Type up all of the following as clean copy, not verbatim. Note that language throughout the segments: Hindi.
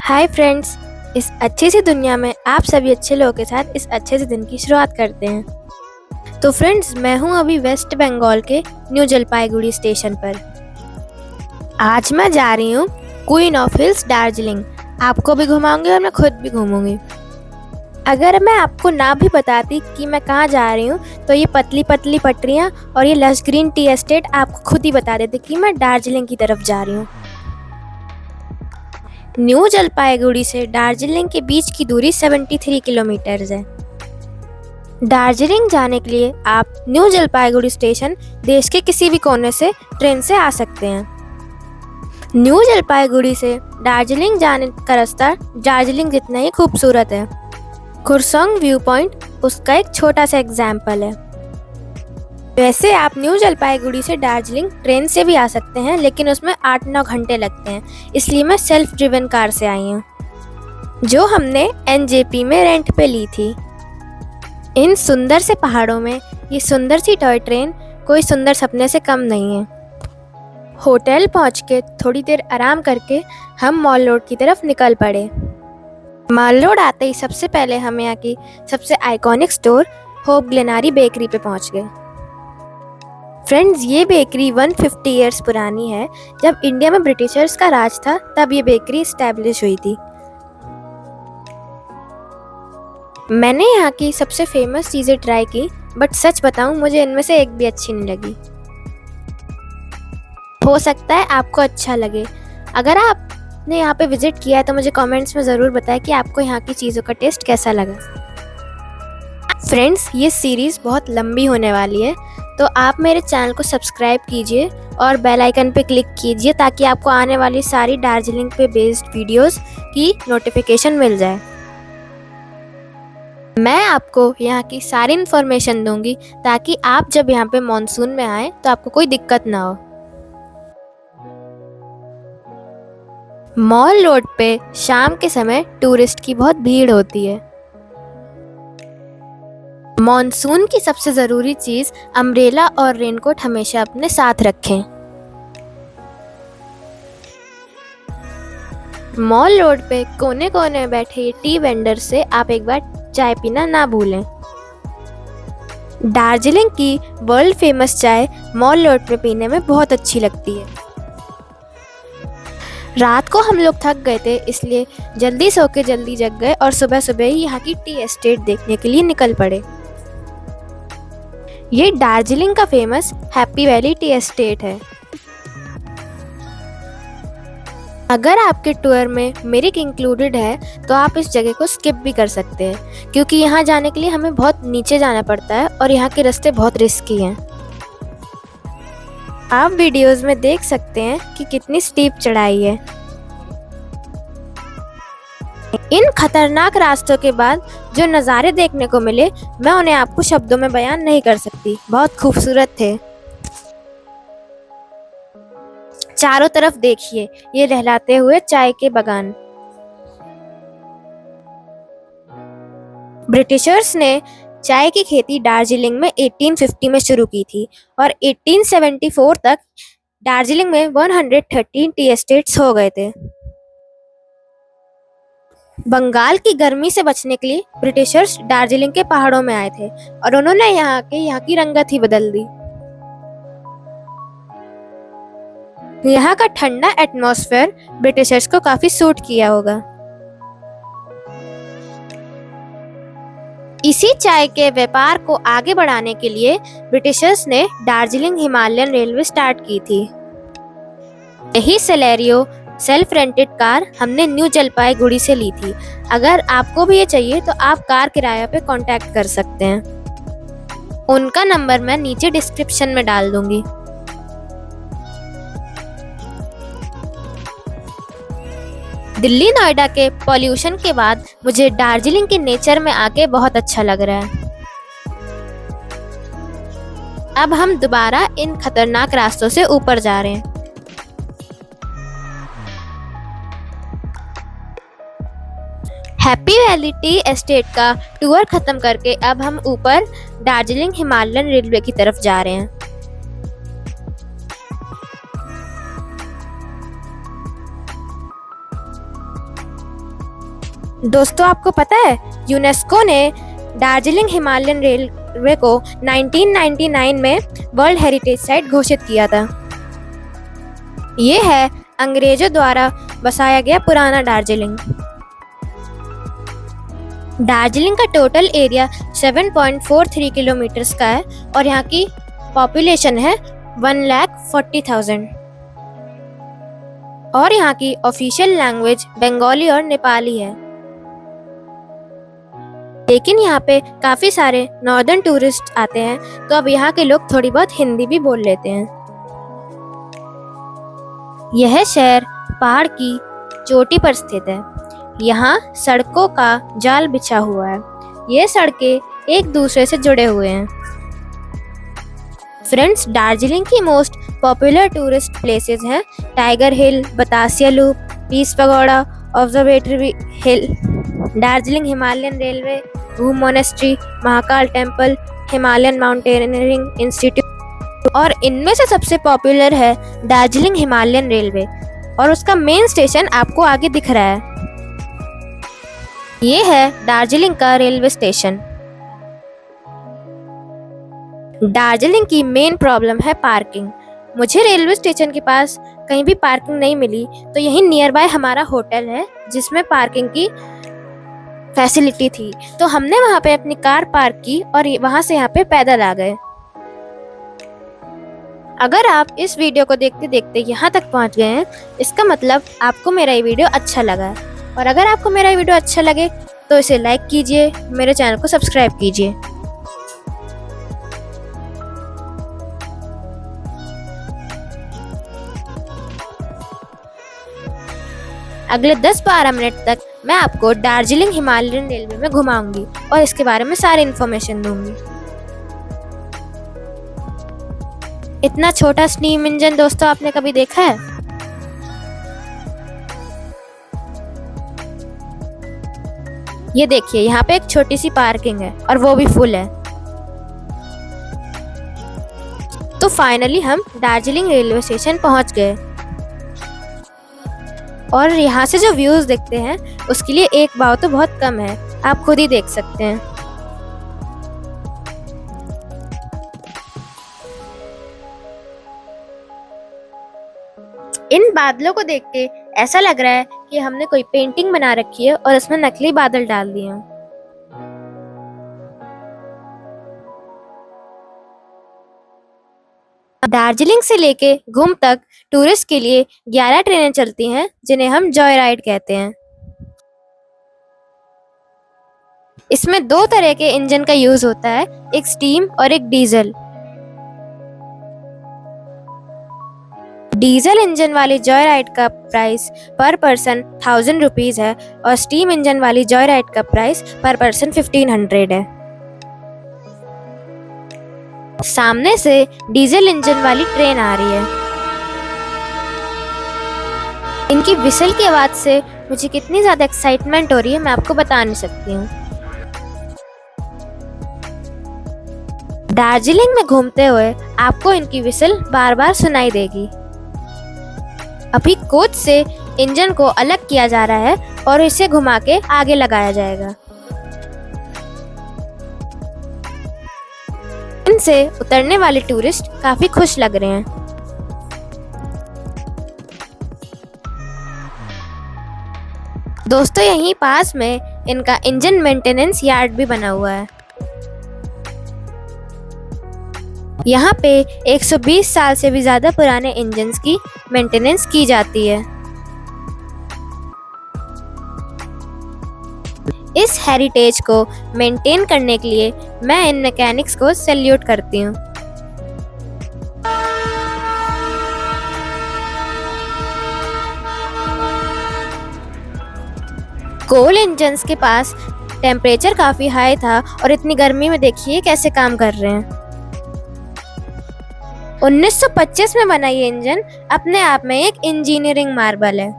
हाय फ्रेंड्स, इस अच्छी सी दुनिया में आप सभी अच्छे लोगों के साथ इस अच्छे से दिन की शुरुआत करते हैं। तो फ्रेंड्स, मैं हूं अभी वेस्ट बंगाल के न्यू जलपाईगुड़ी स्टेशन पर। आज मैं जा रही हूं क्वीन ऑफ हिल्स दार्जिलिंग। आपको भी घुमाऊंगी और मैं खुद भी घूमूंगी। अगर मैं आपको ना भी बताती कि मैं कहाँ जा रही हूँ तो ये पतली पतली पटरियाँ और ये लश ग्रीन टी एस्टेट आपको खुद ही बता देते कि मैं दार्जिलिंग की तरफ जा रही हूँ। न्यू जलपाईगुड़ी से दार्जिलिंग के बीच की दूरी 73 किलोमीटर है। दार्जिलिंग जाने के लिए आप न्यू जलपाईगुड़ी स्टेशन देश के किसी भी कोने से ट्रेन से आ सकते हैं। न्यू जलपाईगुड़ी से दार्जिलिंग जाने का रास्ता दार्जिलिंग जितना ही खूबसूरत है। खुरसोंग व्यू पॉइंट उसका एक छोटा सा एग्जाम्पल है। वैसे आप न्यू जलपाईगुड़ी से दार्जिलिंग ट्रेन से भी आ सकते हैं, लेकिन उसमें 8-9 घंटे लगते हैं, इसलिए मैं सेल्फ ड्रिवन कार से आई हूँ, जो हमने एनजेपी में रेंट पे ली थी। इन सुंदर से पहाड़ों में ये सुंदर सी टॉय ट्रेन कोई सुंदर सपने से कम नहीं है। होटल पहुँच के थोड़ी देर आराम करके हम मॉल रोड की तरफ निकल पड़े। मॉल रोड आते ही सबसे पहले हम यहाँ की सबसे आइकॉनिक स्टोर होप ग्लेनारी बेकरी पे पहुँच गए। फ्रेंड्स, ये बेकरी 150 ईयर्स पुरानी है। जब इंडिया में ब्रिटिशर्स का राज था तब ये बेकरी एस्टैब्लिश हुई थी। मैंने यहाँ की सबसे फेमस चीज़ें ट्राई की, बट सच बताऊँ मुझे इनमें से एक भी अच्छी नहीं लगी। हो सकता है आपको अच्छा लगे। अगर आपने यहाँ पे विजिट किया है तो मुझे कमेंट्स में ज़रूर बताएं कि आपको यहाँ की चीज़ों का टेस्ट कैसा लगा। फ्रेंड्स, ये सीरीज़ बहुत लंबी होने वाली है, तो आप मेरे चैनल को सब्सक्राइब कीजिए और बेल आइकन पे क्लिक कीजिए ताकि आपको आने वाली सारी दार्जिलिंग पे बेस्ड वीडियोस की नोटिफिकेशन मिल जाए। मैं आपको यहाँ की सारी इन्फॉर्मेशन दूंगी ताकि आप जब यहाँ पे मॉनसून में आए तो आपको कोई दिक्कत ना हो। मॉल रोड पे शाम के समय टूरिस्ट की बहुत भीड़ होती है। मॉनसून की सबसे ज़रूरी चीज़ अम्ब्रेला और रेनकोट हमेशा अपने साथ रखें। मॉल रोड पे कोने कोने में बैठे टी वेंडर से आप एक बार चाय पीना ना भूलें। दार्जिलिंग की वर्ल्ड फेमस चाय मॉल रोड पे पीने में बहुत अच्छी लगती है। रात को हम लोग थक गए थे, इसलिए जल्दी सो के जल्दी जग गए और सुबह सुबह ही यहाँ की टी एस्टेट देखने के लिए निकल पड़े। ये दार्जिलिंग का famous happy valley tea estate है। अगर आपके टूर में मिरिक इंक्लूडेड है तो आप इस जगह को स्किप भी कर सकते हैं, क्योंकि यहाँ जाने के लिए हमें बहुत नीचे जाना पड़ता है और यहाँ के रास्ते बहुत रिस्की हैं। आप वीडियोस में देख सकते हैं कि कितनी स्टीप चढ़ाई है। इन खतरनाक रास्तों के बाद जो नज़ारे देखने को मिले, मैं उन्हें आपको शब्दों में बयान नहीं कर सकती। बहुत खूबसूरत थे। चारों तरफ देखिए, ये लहराते हुए चाय के बागान। ब्रिटिशर्स ने चाय की खेती दार्जिलिंग में 1850 में शुरू की थी और 1874 तक दार्जिलिंग में 113 टी एस्टेट्स हो गए थे। बंगाल की गर्मी से बचने के लिए ब्रिटिशर्स दार्जिलिंग के पहाड़ों में आए थे और उन्होंने यहाँ की रंगत ही बदल दी। यहाँ का ठंडा एटमॉस्फेयर ब्रिटिशर्स को काफी सूट किया होगा। इसी चाय के व्यापार को आगे बढ़ाने के लिए ब्रिटिशर्स ने दार्जिलिंग हिमालयन रेलवे स्टार्ट की थी। यही सेलेरियो सेल्फ रेंटेड कार हमने न्यू जलपाईगुड़ी से ली थी। अगर आपको भी ये चाहिए तो आप कार किराया पे कांटेक्ट कर सकते हैं। उनका नंबर मैं नीचे डिस्क्रिप्शन में डाल दूंगी। दिल्ली नोएडा के पॉल्यूशन के बाद मुझे दार्जिलिंग के नेचर में आके बहुत अच्छा लग रहा है। अब हम दोबारा इन खतरनाक रास्तों से ऊपर जा रहे हैं। हैप्पी वैली टी एस्टेट का टूर खत्म करके अब हम ऊपर दार्जिलिंग हिमालयन रेलवे की तरफ जा रहे हैं। दोस्तों, आपको पता है यूनेस्को ने दार्जिलिंग हिमालयन रेलवे को 1999 में वर्ल्ड हेरिटेज साइट घोषित किया था। ये है अंग्रेजों द्वारा बसाया गया पुराना दार्जिलिंग। दार्जिलिंग का टोटल एरिया 7.43 किलोमीटर का है और यहाँ की पॉपुलेशन है 1,40,000 और यहाँ की ऑफिशियल लैंग्वेज बंगाली और नेपाली है। लेकिन यहाँ पे काफी सारे नॉर्दर्न टूरिस्ट आते हैं तो अब यहाँ के लोग थोड़ी बहुत हिंदी भी बोल लेते हैं। यह शहर पहाड़ की चोटी पर स्थित है। यहाँ सड़कों का जाल बिछा हुआ है। ये सड़कें एक दूसरे से जुड़े हुए हैं। फ्रेंड्स, दार्जिलिंग की मोस्ट पॉपुलर टूरिस्ट प्लेसेस हैं Tiger Hill, Batasia Loop, Peace Pagoda, Observatory Hill, Darjeeling Himalayan Railway, Ghum Monastery, Mahakal Temple, Himalayan Mountaineering Institute और इनमें से सबसे पॉपुलर है दार्जिलिंग हिमालयन रेलवे और उसका मेन स्टेशन आपको आगे दिख रहा है। ये है दार्जिलिंग का रेलवे स्टेशन। दार्जिलिंग की मेन प्रॉब्लम है पार्किंग। मुझे रेलवे स्टेशन के पास कहीं भी पार्किंग नहीं मिली तो यहीं नियर बाय हमारा होटल है जिसमें पार्किंग की फैसिलिटी थी, तो हमने वहां पे अपनी कार पार्क की और वहां से यहाँ पे पैदल आ गए। अगर आप इस वीडियो को देखते देखते यहाँ तक पहुँच गए हैं, इसका मतलब आपको मेरा ये वीडियो अच्छा लगा है। और अगर आपको मेरा ये वीडियो अच्छा लगे तो इसे लाइक कीजिए, मेरे चैनल को सब्सक्राइब कीजिए। अगले 10-12 मिनट तक मैं आपको दार्जिलिंग हिमालयन रेलवे में घुमाऊंगी और इसके बारे में सारी इन्फॉर्मेशन दूंगी। इतना छोटा स्टीम इंजन दोस्तों आपने कभी देखा है? ये देखिए, यहाँ पे एक छोटी सी पार्किंग है और वो भी फुल है। तो फाइनली हम दार्जिलिंग रेलवे स्टेशन पहुंच गए और यहाँ से जो व्यूज देखते हैं उसके लिए एक भाव तो बहुत कम है, आप खुद ही देख सकते हैं। इन बादलों को देख के ऐसा लग रहा है कि हमने कोई पेंटिंग बना रखी है और उसमें नकली बादल डाल दिए हैं। दार्जिलिंग से लेके घूम तक टूरिस्ट के लिए 11 ट्रेनें चलती हैं जिन्हें हम जॉय राइड कहते हैं। इसमें 2 तरह के इंजन का यूज होता है, एक स्टीम और एक डीजल। डीजल इंजन वाली जॉय राइड का प्राइस पर पर्सन 1000 रुपीज है और स्टीम इंजन वाली जॉय राइड का प्राइस पर पर्सन 1500 है। सामने से डीजल इंजन वाली ट्रेन आ रही है। इनकी विसल की आवाज से मुझे कितनी ज्यादा एक्साइटमेंट हो रही है मैं आपको बता नहीं सकती हूँ। दार्जिलिंग में घूमते हुए आपको इनकी विसल बार बार सुनाई देगी। अभी कोच से इंजन को अलग किया जा रहा है और इसे घुमा के आगे लगाया जाएगा। इनसे उतरने वाले टूरिस्ट काफी खुश लग रहे हैं। दोस्तों, यहीं पास में इनका इंजन मेंटेनेंस यार्ड भी बना हुआ है। यहाँ पे 120 साल से भी ज्यादा पुराने इंजन्स की मेंटेनेंस की जाती है। इस हेरिटेज को मेंटेन करने के लिए मैं इन मैकेनिक्स को सैल्यूट करती हूँ। कोल इंजन्स के पास टेम्परेचर काफी हाई था और इतनी गर्मी में देखिए कैसे काम कर रहे हैं। 1925 में बना ये इंजन अपने आप में एक इंजीनियरिंग मार्वल है।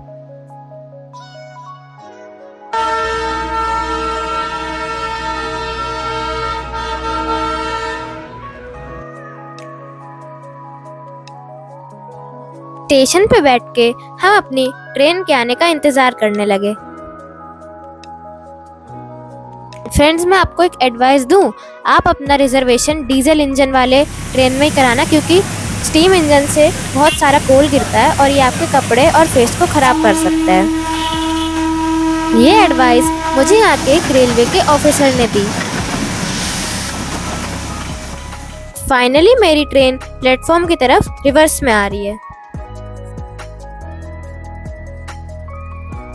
स्टेशन पे बैठ के हम अपनी ट्रेन के आने का इंतजार करने लगे। फ्रेंड्स, मैं आपको एक एडवाइस दूं, आप अपना रिजर्वेशन डीजल इंजन वाले ट्रेन में ही कराना, क्योंकि स्टीम इंजन से बहुत सारा कोल गिरता है और ये आपके कपड़े और फेस को खराब कर सकता है। ये एडवाइस मुझे यहाँ के एक रेलवे के ऑफिसर ने दी। फाइनली मेरी ट्रेन प्लेटफॉर्म की तरफ रिवर्स में आ रही है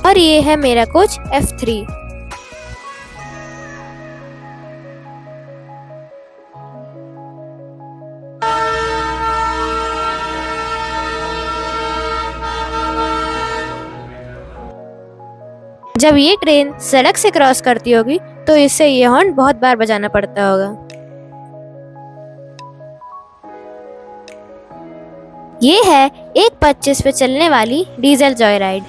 और ये है मेरा कोच F3। जब ये ट्रेन सड़क से क्रॉस करती होगी तो इससे ये हॉर्न बहुत बार बजाना पड़ता होगा। ये है 1:25 पे चलने वाली डीजल जॉयराइड,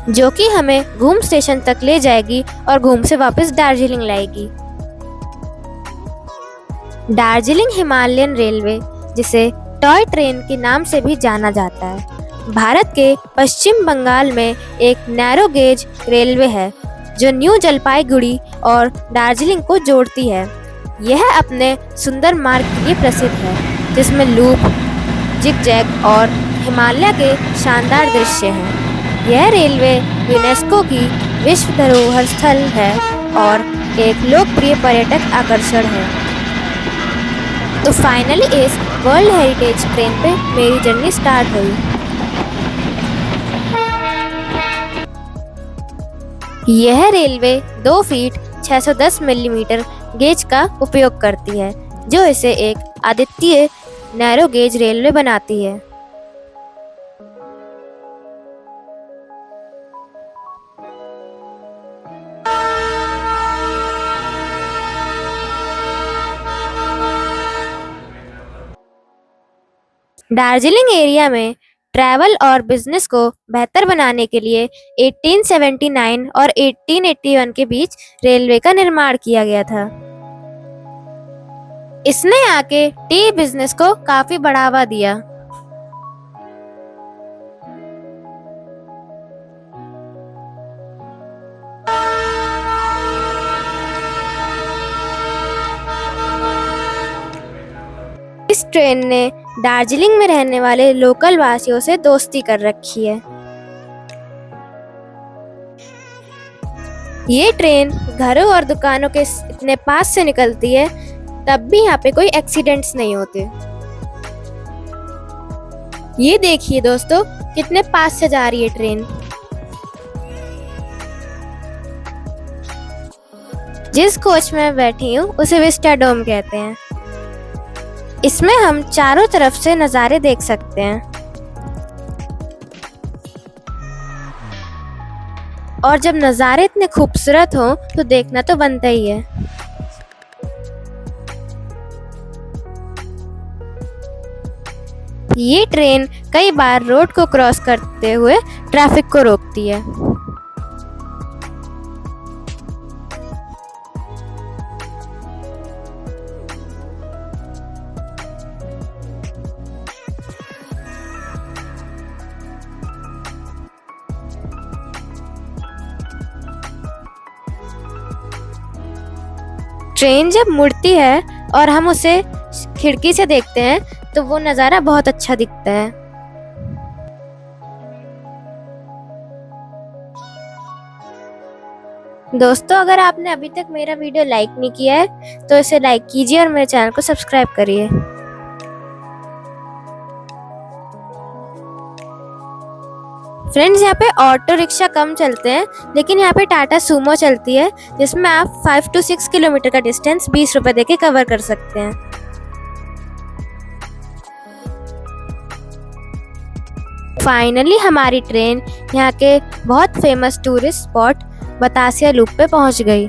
जो कि हमें घूम स्टेशन तक ले जाएगी और घूम से वापस दार्जिलिंग लाएगी। दार्जिलिंग हिमालयन रेलवे, जिसे टॉय ट्रेन के नाम से भी जाना जाता है, भारत के पश्चिम बंगाल में एक नैरो गेज रेलवे है जो न्यू जलपाईगुड़ी और दार्जिलिंग को जोड़ती है। यह अपने सुंदर मार्ग के लिए प्रसिद्ध है, जिसमें लूप, जिगजैग और हिमालय के शानदार दृश्य हैं। यह रेलवे यूनेस्को की विश्व धरोहर स्थल है और एक लोकप्रिय पर्यटक आकर्षण है। तो फाइनली इस वर्ल्ड हेरिटेज ट्रेन पे मेरी जर्नी स्टार्ट हुई। यह रेलवे 2 फीट 610 मिलीमीटर गेज का उपयोग करती है, जो इसे एक अद्वितीय नैरो गेज रेलवे बनाती है। दार्जिलिंग एरिया में ट्रैवल और बिजनेस को बेहतर बनाने के लिए 1879 और 1881 के बीच रेलवे का निर्माण किया गया था। इसने आके टी बिजनेस को काफी बढ़ावा दिया। इस ट्रेन ने दार्जिलिंग में रहने वाले लोकल वासियों से दोस्ती कर रखी है। ये ट्रेन घरों और दुकानों के इतने पास से निकलती है, तब भी यहाँ पे कोई एक्सीडेंट्स नहीं होते। ये देखिए दोस्तों, कितने पास से जा रही है ट्रेन। जिस कोच में बैठी हूँ उसे विस्टाडोम कहते हैं। इसमें हम चारों तरफ से नज़ारे देख सकते हैं और जब नज़ारे इतने खूबसूरत हो तो देखना तो बनता ही है। ये ट्रेन कई बार रोड को क्रॉस करते हुए ट्रैफिक को रोकती है। ट्रेन जब मुड़ती है और हम उसे खिड़की से देखते हैं तो वो नज़ारा बहुत अच्छा दिखता है। दोस्तों, अगर आपने अभी तक मेरा वीडियो लाइक नहीं किया है तो इसे लाइक कीजिए और मेरे चैनल को सब्सक्राइब करिए। फ्रेंड्स, यहाँ पे ऑटो रिक्शा कम चलते हैं, लेकिन यहाँ पे टाटा सूमो चलती है, जिसमें आप 5 to 6 किलोमीटर का डिस्टेंस 20 रुपए देके कवर कर सकते हैं। फाइनली हमारी ट्रेन यहाँ के बहुत famous tourist spot Batasia loop पे पहुंच गई।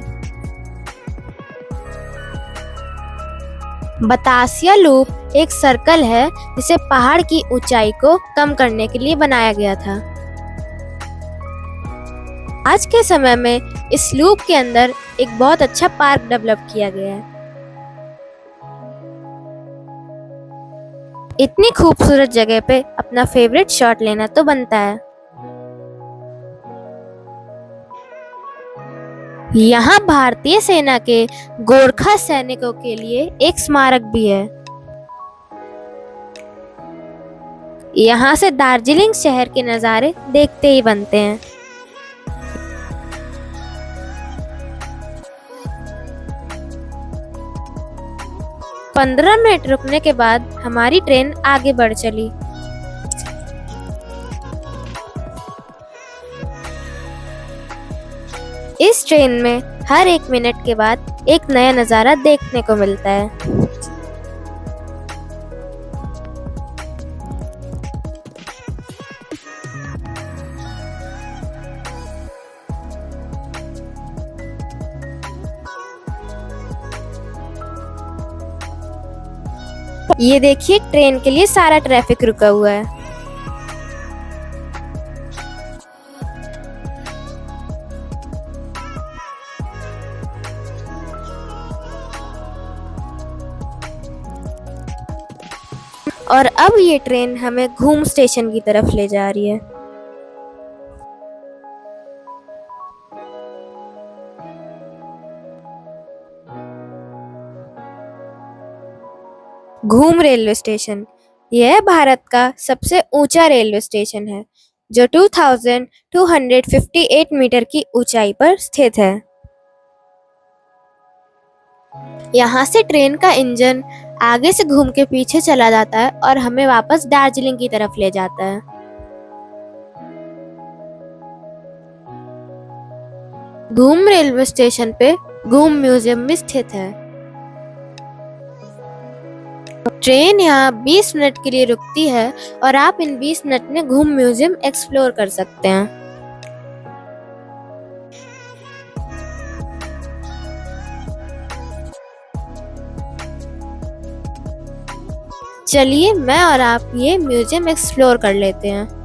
बतासिया लूप एक सर्कल है जिसे पहाड़ की ऊंचाई को कम करने के लिए बनाया गया था। आज के समय में इस लूप के अंदर एक बहुत अच्छा पार्क डेवलप किया गया है। इतनी खूबसूरत जगह पे अपना फेवरेट शॉट लेना तो बनता है। यहाँ भारतीय सेना के गोरखा सैनिकों के लिए एक स्मारक भी है। यहाँ से दार्जिलिंग शहर के नज़ारे देखते ही बनते हैं। पंद्रह मिनट रुकने के बाद हमारी ट्रेन आगे बढ़ चली। इस ट्रेन में हर 1 मिनट के बाद एक नया नज़ारा देखने को मिलता है। ये देखिए, ट्रेन के लिए सारा ट्रैफिक रुका हुआ है। और अब ये ट्रेन हमें घूम स्टेशन की तरफ ले जा रही है। घूम रेलवे स्टेशन यह भारत का सबसे ऊंचा रेलवे स्टेशन है, जो 2258 मीटर की ऊंचाई पर स्थित है। यहाँ से ट्रेन का इंजन आगे से घूम के पीछे चला जाता है और हमें वापस दार्जिलिंग की तरफ ले जाता है। घूम रेलवे स्टेशन पे घूम म्यूजियम भी स्थित है। ट्रेन यहाँ 20 मिनट के लिए रुकती है और आप इन 20 मिनट में घूम म्यूजियम एक्सप्लोर कर सकते हैं। चलिए मैं और आप ये म्यूजियम एक्सप्लोर कर लेते हैं।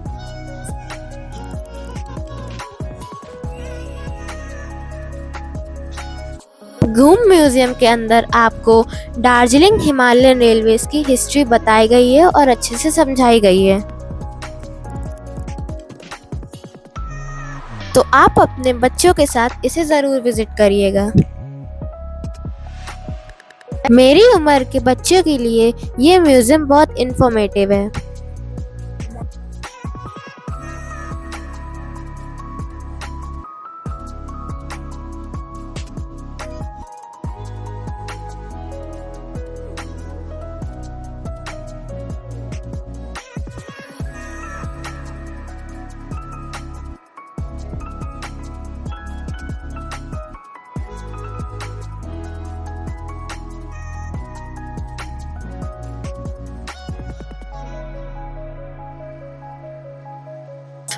घूम म्यूजियम के अंदर आपको दार्जिलिंग हिमालयन रेलवेज की हिस्ट्री बताई गई है और अच्छे से समझाई गई है। तो आप अपने बच्चों के साथ इसे जरूर विजिट करिएगा। मेरी उम्र के बच्चों के लिए ये म्यूजियम बहुत इंफॉर्मेटिव है।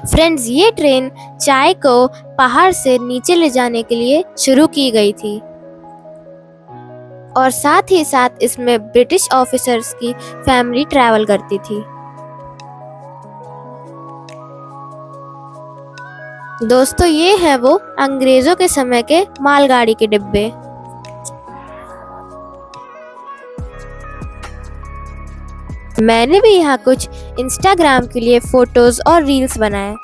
फ्रेंड्स, ये ट्रेन चाय को पहाड़ से नीचे ले जाने के लिए शुरू की गई थी और साथ ही साथ इसमें ब्रिटिश ऑफिसर्स की फैमिली ट्रैवल करती थी। दोस्तों, ये है वो अंग्रेजों के समय के मालगाड़ी के डिब्बे। मैंने भी यहाँ कुछ इंस्टाग्राम के लिए फोटोज और रील्स बनाए।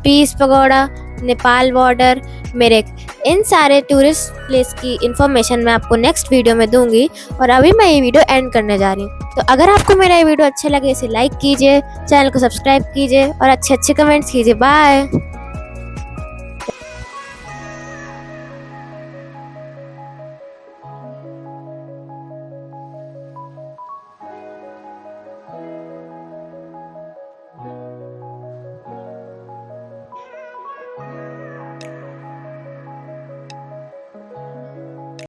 Peace Pagoda, Nepal border, Mirik, इन सारे टूरिस्ट प्लेस की इंफॉर्मेशन मैं आपको नेक्स्ट वीडियो में दूंगी। और अभी मैं ये वीडियो एंड करने जा रही हूँ। तो अगर आपको मेरा ये वीडियो अच्छा लगे, इसे लाइक कीजिए, चैनल को सब्सक्राइब कीजिए और अच्छे अच्छे कमेंट्स कीजिए। बाय।